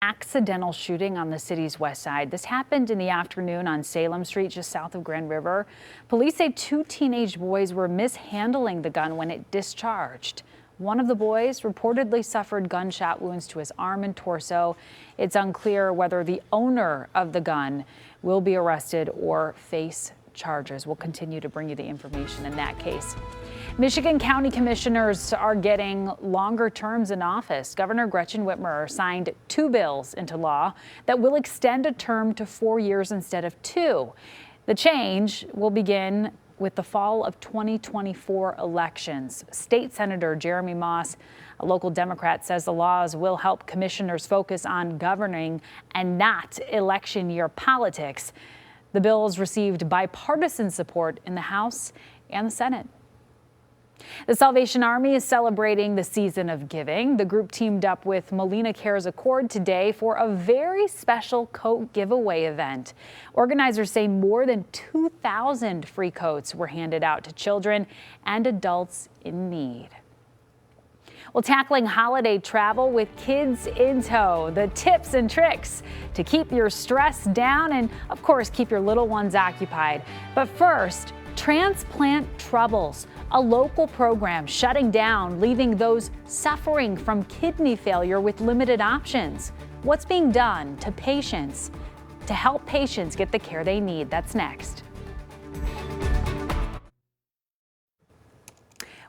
Accidental shooting on the city's west side. This happened in the afternoon on Salem Street, just south of Grand River. Police say two teenage boys were mishandling the gun when it discharged. One of the boys reportedly suffered gunshot wounds to his arm and torso. It's unclear whether the owner of the gun will be arrested or face charges. We'll continue to bring you the information in that case. Michigan County Commissioners are getting longer terms in office. Governor Gretchen Whitmer signed two bills into law that will extend a term to 4 years instead of 2. The change will begin with the fall of 2024 elections. State Senator Jeremy Moss, a local Democrat, says the laws will help commissioners focus on governing and not election year politics. The bills received bipartisan support in the House and the Senate. The Salvation Army is celebrating the season of giving. The group teamed up with Molina Cares Accord today for a very special coat giveaway event. Organizers say more than 2,000 free coats were handed out to children and adults in need. Well, tackling holiday travel with kids in tow, the tips and tricks to keep your stress down and, of course, keep your little ones occupied. But first, Transplant Troubles, a local program shutting down, leaving those suffering from kidney failure with limited options. What's being done to patients to help patients get the care they need? That's next.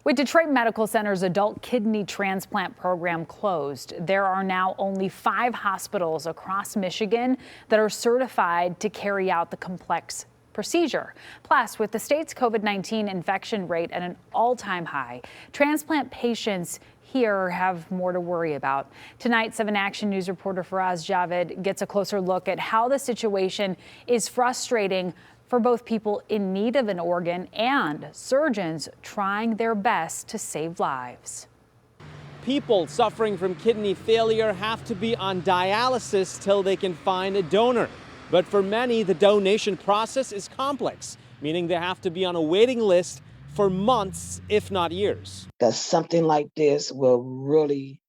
With Detroit Medical Center's adult kidney transplant program closed, there are now only 5 hospitals across Michigan that are certified to carry out the complex procedure. Plus, with the state's COVID-19 infection rate at an all-time high, transplant patients here have more to worry about. Tonight, 7 Action News reporter Faraz Javed gets a closer look at how the situation is frustrating for both people in need of an organ and surgeons trying their best to save lives. People suffering from kidney failure have to be on dialysis till they can find a donor. But for many, the donation process is complex, meaning they have to be on a waiting list for months, if not years. Because something like this will really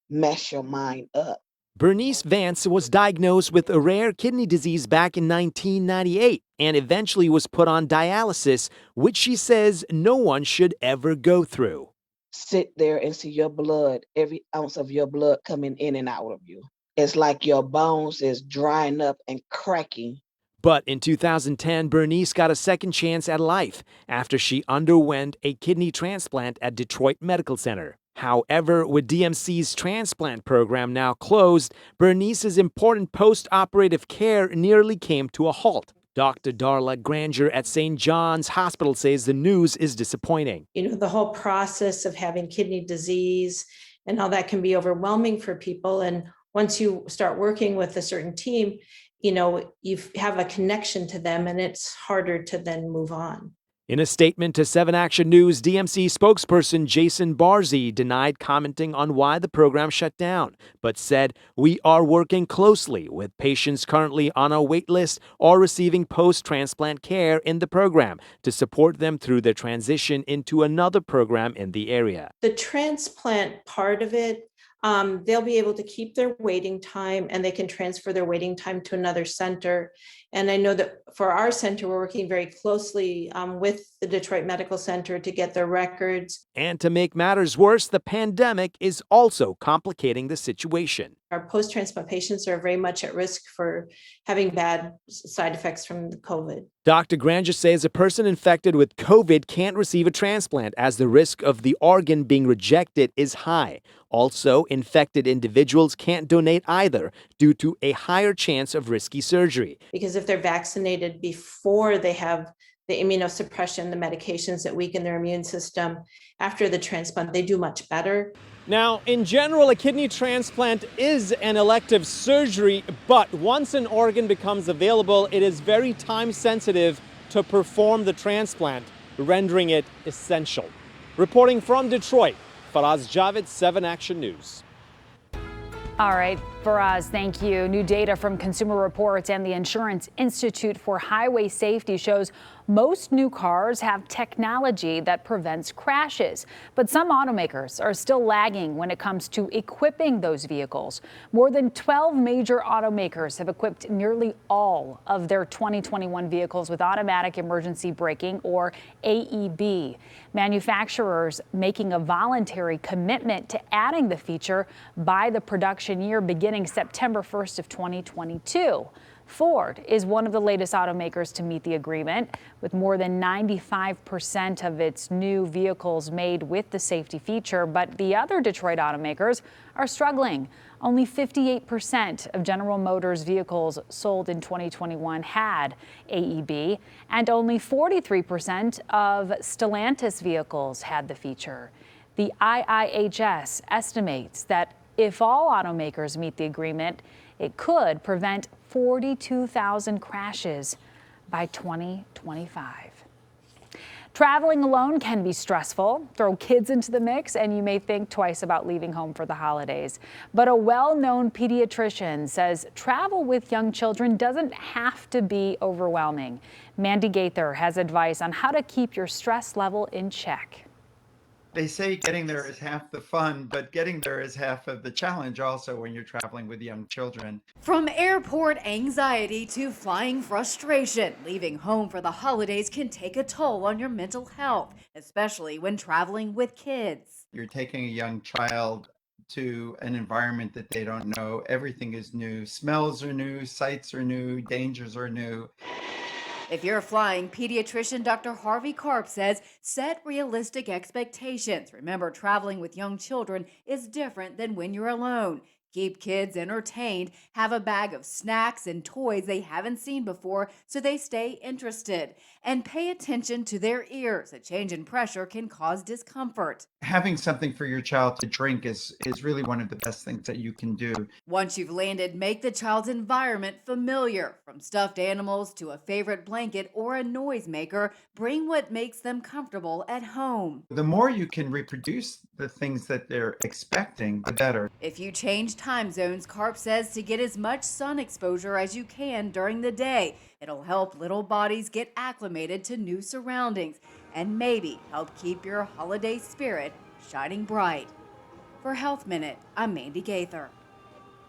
mess your mind up. Bernice Vance was diagnosed with a rare kidney disease back in 1998 and eventually was put on dialysis, which she says no one should ever go through. Sit there and see your blood, every ounce of your blood coming in and out of you. It's like your bones is drying up and cracking. But in 2010, Bernice got a second chance at life after she underwent a kidney transplant at Detroit Medical Center. However, with DMC's transplant program now closed, Bernice's important post-operative care nearly came to a halt. Dr. Darla Granger at St. John's Hospital says the news is disappointing. The whole process of having kidney disease and how that can be overwhelming for people. And once you start working with a certain team, you have a connection to them and it's harder to then move on. In a statement to 7 Action News, DMC spokesperson Jason Barzy denied commenting on why the program shut down, but said, "We are working closely with patients currently on a wait list or receiving post-transplant care in the program to support them through their transition into another program in the area." The transplant part of it, they'll be able to keep their waiting time and they can transfer their waiting time to another center. And I know that for our center, we're working very closely with the Detroit Medical Center to get their records. And to make matters worse, the pandemic is also complicating the situation. Our post-transplant patients are very much at risk for having bad side effects from the COVID. Dr. Granger says a person infected with COVID can't receive a transplant as the risk of the organ being rejected is high. Also, infected individuals can't donate either due to a higher chance of risky surgery. Because if they're vaccinated before they have the immunosuppression, the medications that weaken their immune system, after the transplant, they do much better. Now, in general, a kidney transplant is an elective surgery, but once an organ becomes available, it is very time sensitive to perform the transplant, rendering it essential. Reporting from Detroit, Faraz Javed, 7 Action News. All right. Faraz, thank you. New data from Consumer Reports and the Insurance Institute for Highway Safety shows most new cars have technology that prevents crashes. But some automakers are still lagging when it comes to equipping those vehicles. More than 12 major automakers have equipped nearly all of their 2021 vehicles with automatic emergency braking, or AEB. Manufacturers making a voluntary commitment to adding the feature by the production year beginning September 1st of 2022. Ford is one of the latest automakers to meet the agreement, with more than 95% of its new vehicles made with the safety feature. But the other Detroit automakers are struggling. Only 58% of General Motors vehicles sold in 2021 had AEB, and only 43% of Stellantis vehicles had the feature. The IIHS estimates that if all automakers meet the agreement, it could prevent 42,000 crashes by 2025. Traveling alone can be stressful. Throw kids into the mix and you may think twice about leaving home for the holidays. But a well-known pediatrician says travel with young children doesn't have to be overwhelming. Mandy Gaither has advice on how to keep your stress level in check. They say getting there is half the fun, but getting there is half of the challenge also when you're traveling with young children. From airport anxiety to flying frustration, leaving home for the holidays can take a toll on your mental health, especially when traveling with kids. You're taking a young child to an environment that they don't know. Everything is new. Smells are new, sights are new, dangers are new. If you're flying, pediatrician Dr. Harvey Karp says set realistic expectations. Remember, traveling with young children is different than when you're alone. Keep kids entertained, have a bag of snacks and toys they haven't seen before so they stay interested. And pay attention to their ears. A change in pressure can cause discomfort. Having something for your child to drink is really one of the best things that you can do. Once you've landed, make the child's environment familiar. From stuffed animals to a favorite blanket or a noisemaker, bring what makes them comfortable at home. The more you can reproduce the things that they're expecting, the better. If you change time zones, Karp says to get as much sun exposure as you can during the day. It'll help little bodies get acclimated to new surroundings and maybe help keep your holiday spirit shining bright. For Health Minute, I'm Mandy Gaither.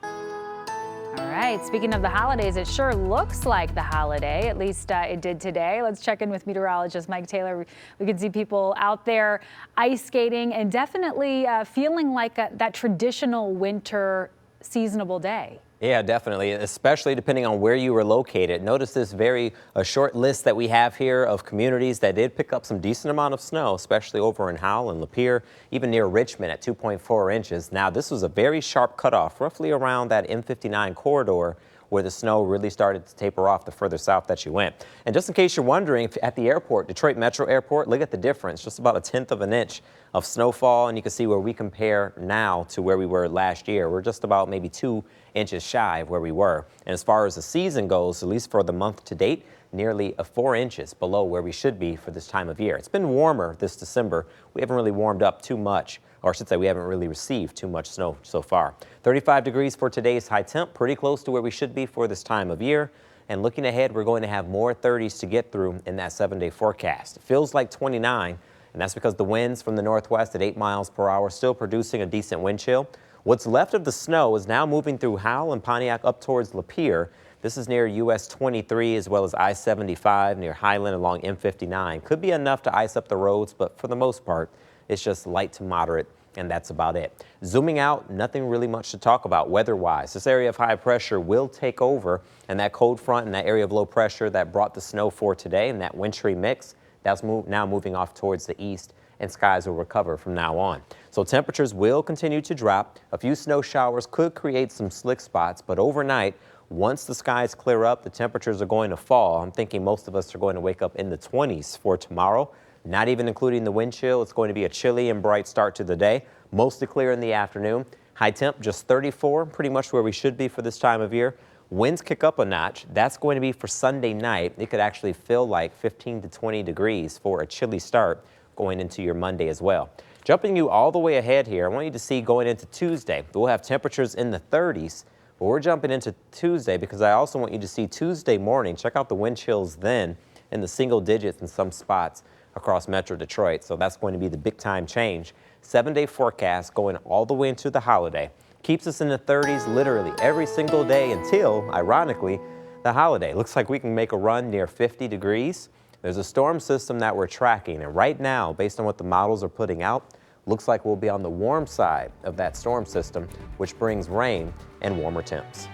All right, speaking of the holidays, it sure looks like the holiday, at least it did today. Let's check in with meteorologist Mike Taylor. We can see people out there ice skating and definitely feeling like that traditional winter seasonable day. Yeah, definitely, especially depending on where you were located. Notice this very short list that we have here of communities that did pick up some decent amount of snow, especially over in Howell and Lapeer, even near Richmond at 2.4 inches. Now, this was a very sharp cutoff, roughly around that M59 corridor, where the snow really started to taper off the further south that you went. And just in case you're wondering, at the airport, Detroit Metro Airport, look at the difference, just about 1/10 of an inch of snowfall. And you can see where we compare now to where we were last year. We're just about maybe 2 inches shy of where we were. And as far as the season goes, at least for the month to date, nearly 4 inches below where we should be for this time of year. It's been warmer this December. We haven't really warmed up too much, or I should say we haven't really received too much snow so far. 35 degrees for today's high temp, pretty close to where we should be for this time of year. And looking ahead, we're going to have more 30s to get through in that 7-day forecast. It feels like 29, and that's because the winds from the northwest at 8 miles per hour still producing a decent wind chill. What's left of the snow is now moving through Howell and Pontiac up towards Lapeer. This is near US 23 as well as I-75 near Highland along M59. Could be enough to ice up the roads, but for the most part, it's just light to moderate, and that's about it. Zooming out, nothing really much to talk about weather-wise. This area of high pressure will take over, and that cold front and that area of low pressure that brought the snow for today and that wintry mix, that's now moving off towards the east, and skies will recover from now on. So temperatures will continue to drop. A few snow showers could create some slick spots, but overnight, once the skies clear up, the temperatures are going to fall. I'm thinking most of us are going to wake up in the 20s for tomorrow. Not even including the wind chill. It's going to be a chilly and bright start to the day. Mostly clear in the afternoon. High temp just 34, pretty much where we should be for this time of year. Winds kick up a notch. That's going to be for Sunday night. It could actually feel like 15 to 20 degrees for a chilly start going into your Monday as well. Jumping you all the way ahead here, I want you to see going into Tuesday. We'll have temperatures in the 30s But we're jumping into Tuesday because I also want you to see Tuesday morning. Check out the wind chills then in the single digits in some spots across Metro Detroit. So that's going to be the big time change. 7-day forecast going all the way into the holiday. Keeps us in the 30s literally every single day until, ironically, the holiday. Looks like we can make a run near 50 degrees. There's a storm system that we're tracking, and right now, based on what the models are putting out, looks like we'll be on the warm side of that storm system, which brings rain and warmer temps.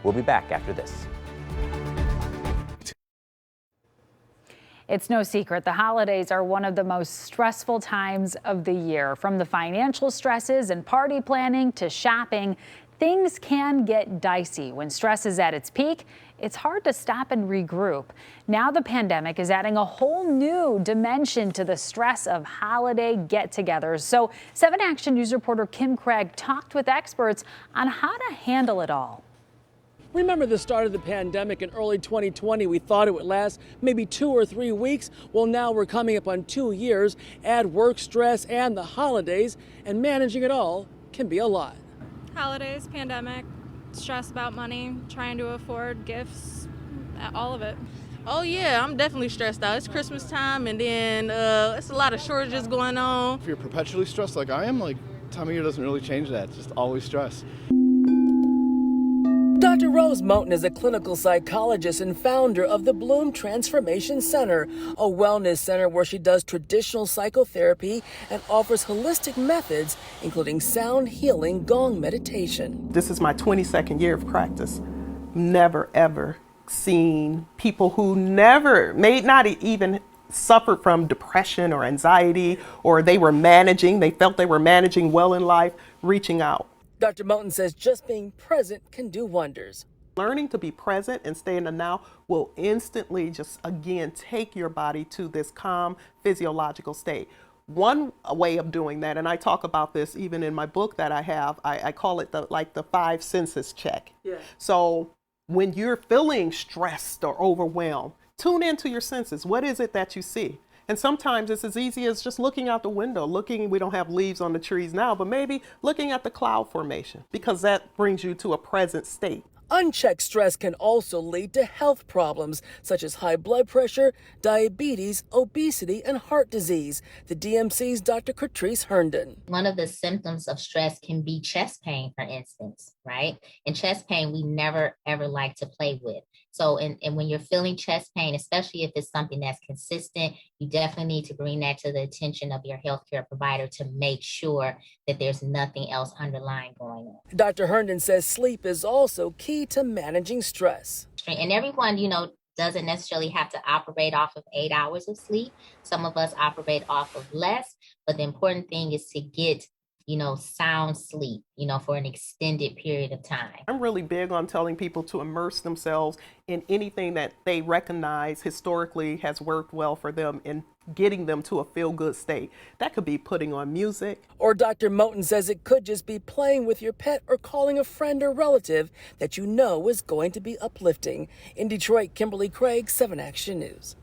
We'll be back after this. It's no secret the holidays are one of the most stressful times of the year. From the financial stresses and party planning to shopping, things can get dicey. When stress is at its peak, it's hard to stop and regroup. Now the pandemic is adding a whole new dimension to the stress of holiday get-togethers. So 7 Action News reporter Kim Craig talked with experts on how to handle it all. Remember the start of the pandemic in early 2020, we thought it would last maybe 2 or 3 weeks. Well, now we're coming up on 2 years. Add work stress and the holidays, and managing it all can be a lot. Holidays, pandemic, stress about money, trying to afford gifts, all of it. Oh yeah, I'm definitely stressed out. It's Christmas time, and then it's a lot of shortages going on. If you're perpetually stressed like I am, like, time of year doesn't really change that. It's just always stress. Dr. Rose Moten is a clinical psychologist and founder of the Bloom Transformation Center, a wellness center where she does traditional psychotherapy and offers holistic methods, including sound healing gong meditation. This is my 22nd year of practice. Never, ever seen people who may not even suffered from depression or anxiety, or they felt they were managing well in life, reaching out. Dr. Moten says just being present can do wonders. Learning to be present and stay in the now will instantly just, again, take your body to this calm physiological state. One way of doing that, and I talk about this even in my book that I have, I call it the 5 senses check. Yeah. So when you're feeling stressed or overwhelmed, tune into your senses. What is it that you see? And sometimes it's as easy as just looking out the window, we don't have leaves on the trees now, but maybe looking at the cloud formation, because that brings you to a present state. Unchecked stress can also lead to health problems such as high blood pressure, diabetes, obesity, and heart disease. The DMC's Dr. Catrice Herndon. One of the symptoms of stress can be chest pain, for instance, right? And chest pain, we never, ever like to play with. So, and when you're feeling chest pain, especially if it's something that's consistent, you definitely need to bring that to the attention of your healthcare provider to make sure that there's nothing else underlying going on. Dr. Herndon says sleep is also key to managing stress. And everyone, doesn't necessarily have to operate off of 8 hours of sleep. Some of us operate off of less, but the important thing is to get sound sleep, for an extended period of time. I'm really big on telling people to immerse themselves in anything that they recognize historically has worked well for them and getting them to a feel-good state. That could be putting on music. Or Dr. Moten says it could just be playing with your pet or calling a friend or relative that you know is going to be uplifting. In Detroit, Kimberly Craig, 7 Action News.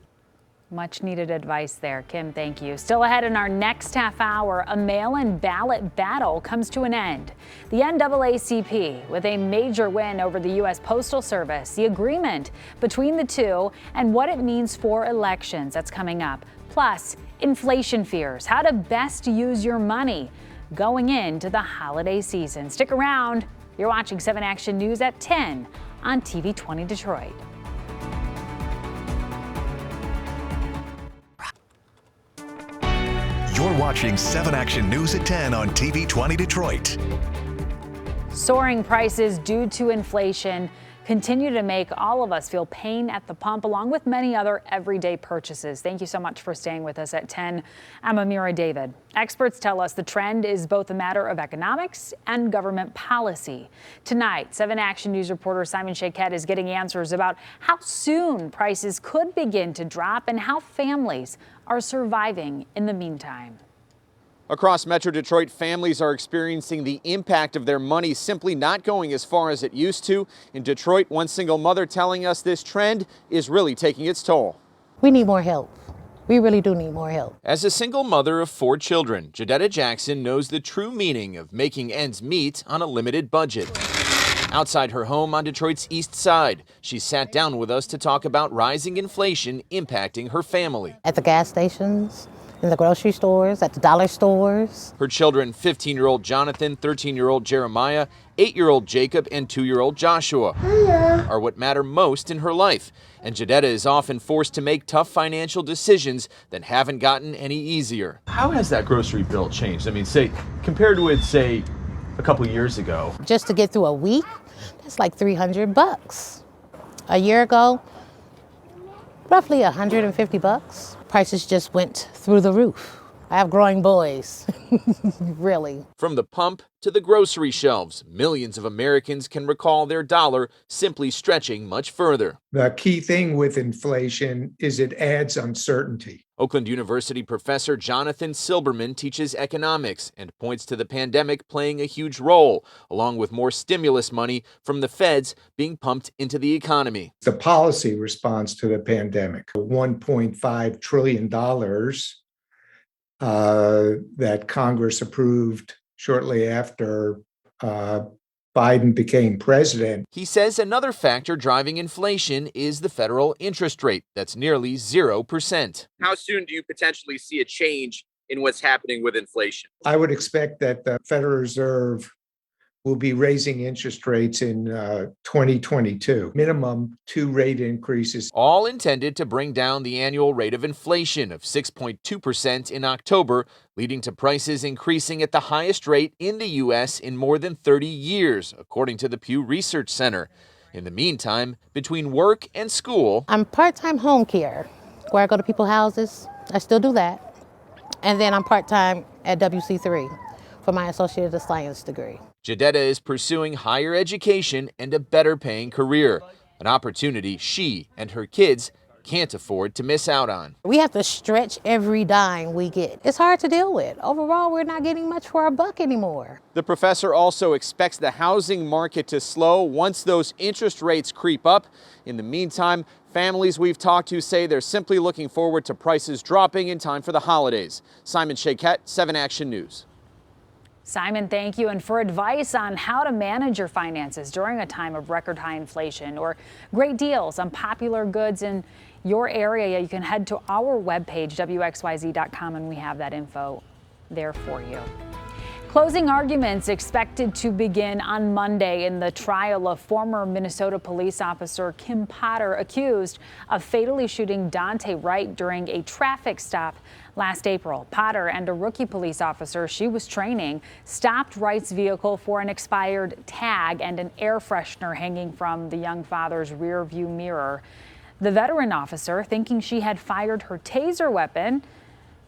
Much needed advice there, Kim. Thank you. Still ahead in our next half hour, a mail-in ballot battle comes to an end. The NAACP with a major win over the U.S. Postal Service, the agreement between the two and what it means for elections. That's coming up. Plus, inflation fears, how to best use your money going into the holiday season. Stick around. You're watching 7 Action News at 10 on TV 20 Detroit. You're watching 7 Action News at 10 on TV 20 Detroit. Soaring prices due to inflation continue to make all of us feel pain at the pump, along with many other everyday purchases. Thank you so much for staying with us at 10. I'm Amira David. Experts tell us the trend is both a matter of economics and government policy. Tonight, 7 Action News reporter Simon Shaquette is getting answers about how soon prices could begin to drop and how families are surviving in the meantime. Across Metro Detroit, families are experiencing the impact of their money simply not going as far as it used to. In Detroit, one single mother telling us this trend is really taking its toll. We need more help. We really do need more help. As a single mother of 4 children, Jadetta Jackson knows the true meaning of making ends meet on a limited budget. Outside her home on Detroit's east side, she sat down with us to talk about rising inflation impacting her family. At the gas stations, in the grocery stores, at the dollar stores. Her children, 15-year-old Jonathan, 13-year-old Jeremiah, 8-year-old Jacob, and 2-year-old Joshua, are what matter most in her life. And Jadetta is often forced to make tough financial decisions that haven't gotten any easier. How has that grocery bill changed? I mean, say, compared with, say, a couple years ago. Just to get through a week, that's like $300. A year ago, roughly $150. Prices just went through the roof. I have growing boys, really. From the pump to the grocery shelves, millions of Americans can recall their dollar simply stretching much further. The key thing with inflation is it adds uncertainty. Oakland University professor Jonathan Silberman teaches economics and points to the pandemic playing a huge role, along with more stimulus money from the feds being pumped into the economy. The policy response to the pandemic, $1.5 trillion that Congress approved shortly after Biden became president. He says another factor driving inflation is the federal interest rate that's nearly 0%. How soon do you potentially see a change in what's happening with inflation? I would expect that the Federal Reserve will be raising interest rates in 2022, minimum 2 rate increases. All intended to bring down the annual rate of inflation of 6.2% in October, leading to prices increasing at the highest rate in the U.S. in more than 30 years, according to the Pew Research Center. In the meantime, between work and school, I'm part-time home care, where I go to people's houses. I still do that. And then I'm part-time at WC3 for my Associate of Science degree. Jadetta is pursuing higher education and a better paying career, an opportunity she and her kids can't afford to miss out on. We have to stretch every dime we get. It's hard to deal with. Overall, we're not getting much for our buck anymore. The professor also expects the housing market to slow once those interest rates creep up. In the meantime, families we've talked to say they're simply looking forward to prices dropping in time for the holidays. Simon Shaquette, 7 Action News. Simon, thank you. And for advice on how to manage your finances during a time of record high inflation or great deals on popular goods in your area, you can head to our webpage, WXYZ.com, and we have that info there for you. Closing arguments expected to begin on Monday in the trial of former Minnesota police officer Kim Potter, accused of fatally shooting Daunte Wright during a traffic stop last April. Potter and a rookie police officer she was training stopped Wright's vehicle for an expired tag and an air freshener hanging from the young father's rear view mirror. The veteran officer, thinking she had fired her taser weapon,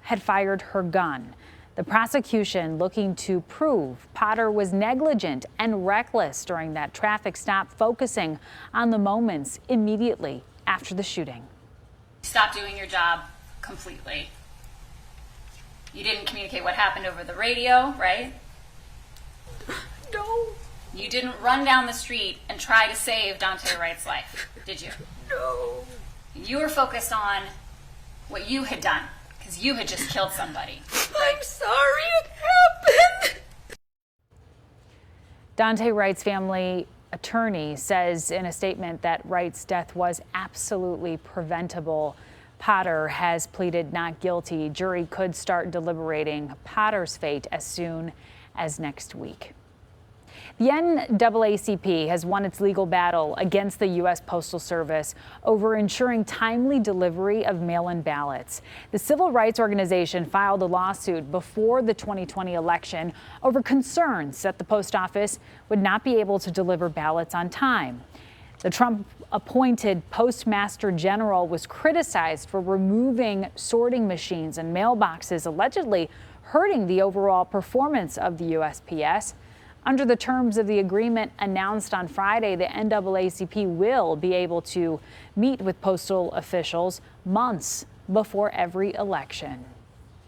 had fired her gun. The prosecution looking to prove Potter was negligent and reckless during that traffic stop, focusing on the moments immediately after the shooting. Stop doing your job completely. You didn't communicate what happened over the radio, right? No. You didn't run down the street and try to save Daunte Wright's life, did you? No. You were focused on what you had done, because you had just killed somebody. Right? I'm sorry it happened. Daunte Wright's family attorney says in a statement that Wright's death was absolutely preventable. Potter has pleaded not guilty. Jury could start deliberating Potter's fate as soon as next week. The NAACP has won its legal battle against the U.S. Postal Service over ensuring timely delivery of mail-in ballots. The civil rights organization filed a lawsuit before the 2020 election over concerns that the post office would not be able to deliver ballots on time. The Trump-appointed Postmaster General was criticized for removing sorting machines and mailboxes, allegedly hurting the overall performance of the USPS. Under the terms of the agreement announced on Friday, the NAACP will be able to meet with postal officials months before every election.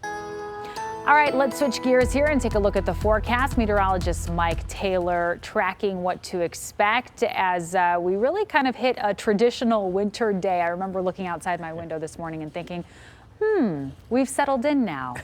All right, let's switch gears here and take a look at the forecast. Meteorologist Mike Taylor tracking what to expect as we really kind of hit a traditional winter day. I remember looking outside my window this morning and thinking, We've settled in now.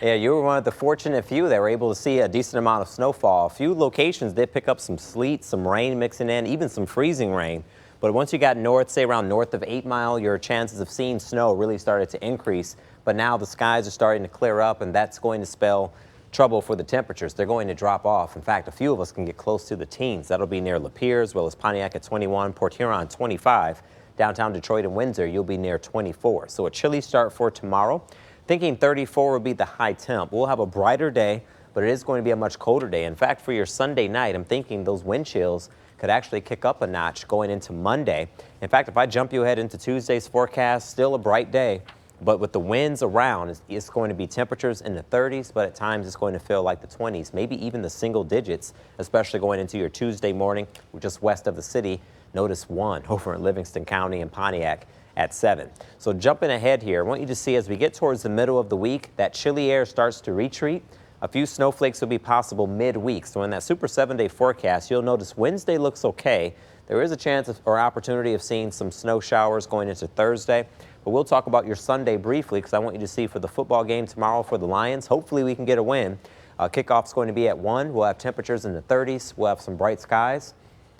Yeah, you were one of the fortunate few that were able to see a decent amount of snowfall. A few locations did pick up some sleet, some rain mixing in, even some freezing rain. But once you got north, say around north of 8 Mile, your chances of seeing snow really started to increase. But now the skies are starting to clear up, and that's going to spell trouble for the temperatures. They're going to drop off. In fact, a few of us can get close to the teens. That'll be near Lapeer, as well as Pontiac at 21, Port Huron 25. Downtown Detroit and Windsor, you'll be near 24. So a chilly start for tomorrow. Thinking 34 will be the high temp. We'll have a brighter day, but it is going to be a much colder day. In fact, for your Sunday night, I'm thinking those wind chills could actually kick up a notch going into Monday. In fact, if I jump you ahead into Tuesday's forecast, still a bright day, but with the winds around, it's going to be temperatures in the 30s, but at times it's going to feel like the 20s, maybe even the single digits, especially going into your Tuesday morning, just west of the city. Notice 1 over in Livingston County and Pontiac at 7. So jumping ahead here, I want you to see as we get towards the middle of the week, that chilly air starts to retreat. A few snowflakes will be possible midweek. So in that Super 7-day forecast, you'll notice Wednesday looks okay. There is a chance or opportunity of seeing some snow showers going into Thursday. But we'll talk about your Sunday briefly because I want you to see for the football game tomorrow for the Lions. Hopefully we can get a win. Kickoff's going to be at 1. We'll have temperatures in the 30s. We'll have some bright skies.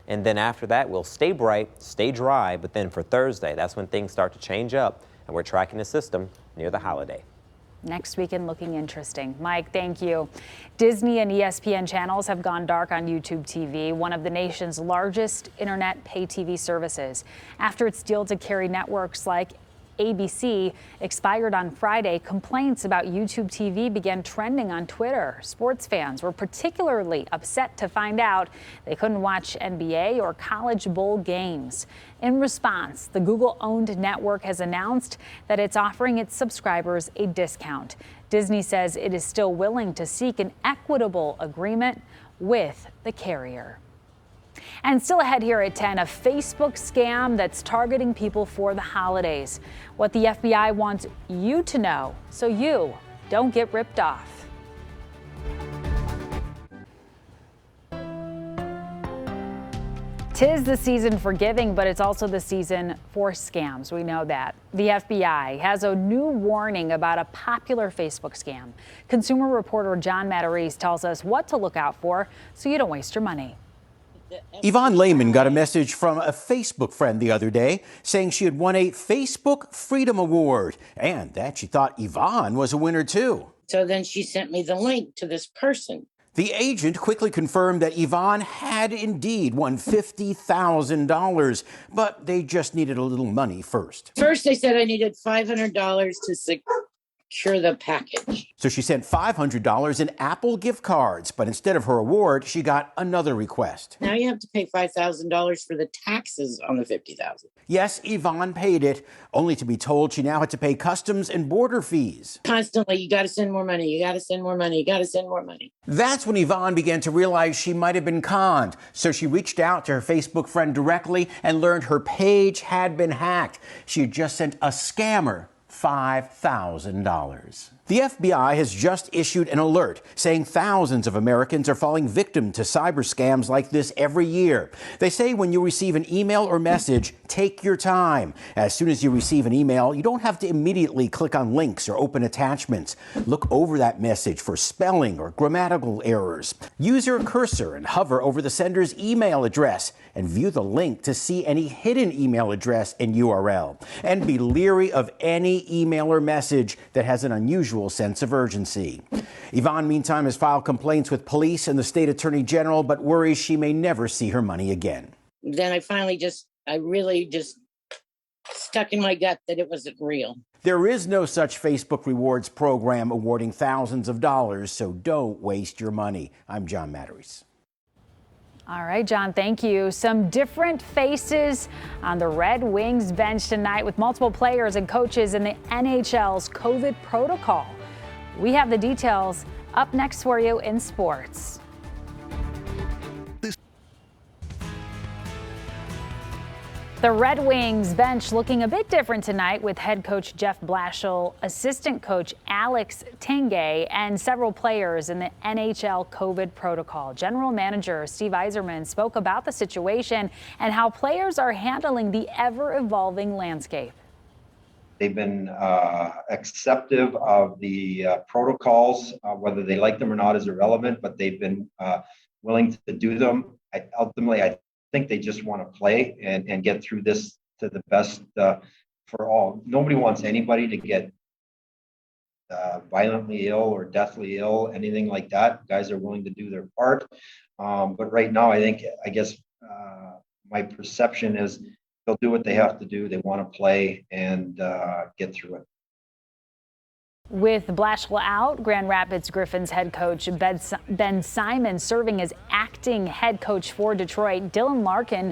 And then after that, we'll stay bright, stay dry. But then for Thursday, that's when things start to change up. And we're tracking the system near the holiday. Next weekend looking interesting. Mike, thank you. Disney and ESPN channels have gone dark on YouTube TV, one of the nation's largest internet pay TV services. After its deal to carry networks like ABC expired on Friday, complaints about YouTube TV began trending on Twitter. Sports fans were particularly upset to find out they couldn't watch NBA or college bowl games. In response, the Google-owned network has announced that it's offering its subscribers a discount. Disney says it is still willing to seek an equitable agreement with the carrier. And still ahead here at 10, a Facebook scam that's targeting people for the holidays. What the FBI wants you to know so you don't get ripped off. Tis the season for giving, but it's also the season for scams. We know that. The FBI has a new warning about a popular Facebook scam. Consumer reporter John Matarese tells us what to look out for so you don't waste your money. Yvonne Lehman got a message from a Facebook friend the other day saying she had won a Facebook Freedom Award and that she thought Yvonne was a winner too. So then she sent me the link to this person. The agent quickly confirmed that Yvonne had indeed won $50,000, but they just needed a little money first. First, they said I needed $500 to secure the package. So she sent $500 in Apple gift cards, but instead of her award, she got another request. Now you have to pay $5,000 for the taxes on the $50,000. Yes, Yvonne paid it, only to be told she now had to pay customs and border fees. Constantly, you got to send more money, you got to send more money, you got to send more money. That's when Yvonne began to realize she might have been conned. So she reached out to her Facebook friend directly and learned her page had been hacked. She had just sent a scammer $5,000. The FBI has just issued an alert saying thousands of Americans are falling victim to cyber scams like this every year. They say when you receive an email or message, take your time. As soon as you receive an email, you don't have to immediately click on links or open attachments. Look over that message for spelling or grammatical errors. Use your cursor and hover over the sender's email address and view the link to see any hidden email address and URL. And be leery of any email or message that has an unusual sense of urgency. Yvonne, meantime, has filed complaints with police and the state attorney general, but worries she may never see her money again. Then I really just stuck in my gut that it wasn't real. There is no such Facebook rewards program awarding thousands of dollars, so don't waste your money. I'm John Matarese. All right, John, thank you. Some different faces on the Red Wings bench tonight with multiple players and coaches in the NHL's COVID protocol. We have the details up next for you in sports. The Red Wings bench looking a bit different tonight with head coach Jeff Blashill, assistant coach Alex Tanguay, and several players in the NHL COVID protocol. General Manager Steve Yzerman spoke about the situation and how players are handling the ever-evolving landscape. They've been acceptive of the protocols. Whether they like them or not is irrelevant, but they've been willing to do them. Ultimately, I think they just want to play and get through this to the best for all. Nobody wants anybody to get violently ill or deathly ill, anything like that. Guys are willing to do their part. But right now, I guess my perception is they'll do what they have to do. They want to play and get through it. With Blatchel out, Grand Rapids Griffins head coach Ben Simon serving as acting head coach for Detroit. Dylan Larkin